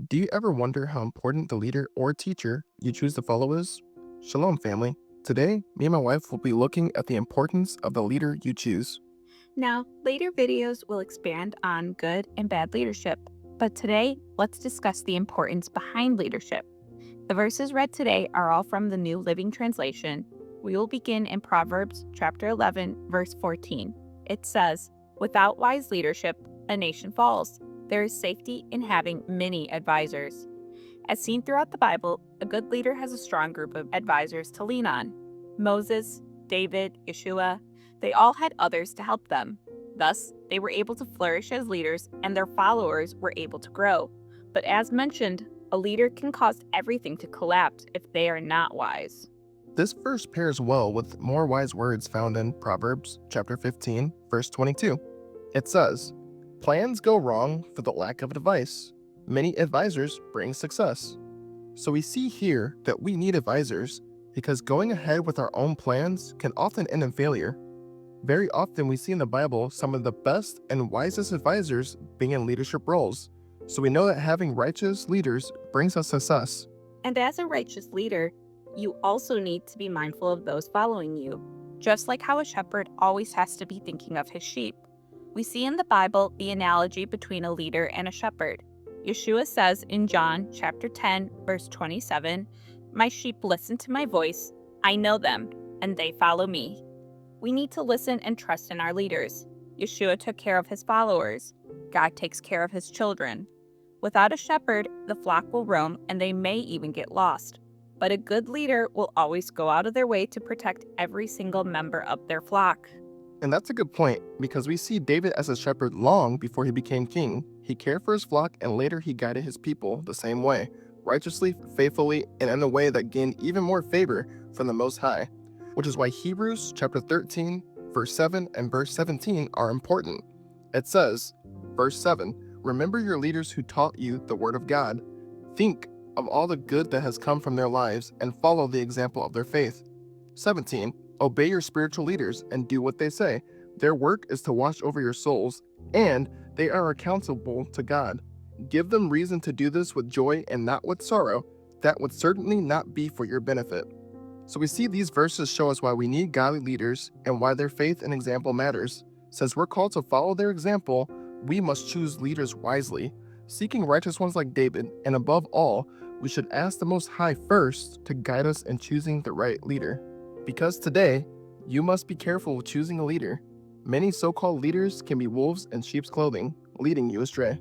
Do you ever wonder how important the leader or teacher you choose to follow is? Shalom, family. Today, me and my wife will be looking at the importance of the leader you choose. Now, later videos will expand on good and bad leadership, but today, let's discuss the importance behind leadership. The verses read today are all from the New Living Translation. We will begin in Proverbs chapter 11, verse 14. It says, "Without wise leadership, a nation falls. There is safety in having many advisors." As seen throughout the Bible, a good leader has a strong group of advisors to lean on. Moses, David, Yeshua, they all had others to help them. Thus, they were able to flourish as leaders and their followers were able to grow. But as mentioned, a leader can cause everything to collapse if they are not wise. This verse pairs well with more wise words found in Proverbs chapter 15, verse 22. It says, "Plans go wrong for the lack of advice. Many advisors bring success." So we see here that we need advisors because going ahead with our own plans can often end in failure. Very often we see in the Bible some of the best and wisest advisors being in leadership roles. So we know that having righteous leaders brings us success. And as a righteous leader, you also need to be mindful of those following you. Just like how a shepherd always has to be thinking of his sheep. We see in the Bible the analogy between a leader and a shepherd. Yeshua says in John chapter 10, verse 27, "My sheep listen to my voice, I know them, and they follow me." We need to listen and trust in our leaders. Yeshua took care of his followers. God takes care of his children. Without a shepherd, the flock will roam and they may even get lost. But a good leader will always go out of their way to protect every single member of their flock. And that's a good point because we see David as a shepherd long before he became king. He cared for his flock and later he guided his people the same way, righteously, faithfully, and in a way that gained even more favor from the Most High. Which is why Hebrews chapter 13, verse 7 and verse 17 are important. It says, verse 7, "Remember your leaders who taught you the word of God. Think of all the good that has come from their lives and follow the example of their faith." 17, "Obey your spiritual leaders and do what they say. Their work is to watch over your souls, and they are accountable to God. Give them reason to do this with joy and not with sorrow. That would certainly not be for your benefit." So we see these verses show us why we need godly leaders and why their faith and example matters. Since we're called to follow their example, we must choose leaders wisely, seeking righteous ones like David, and above all, we should ask the Most High first to guide us in choosing the right leader. Because today, you must be careful with choosing a leader. Many so-called leaders can be wolves in sheep's clothing, leading you astray.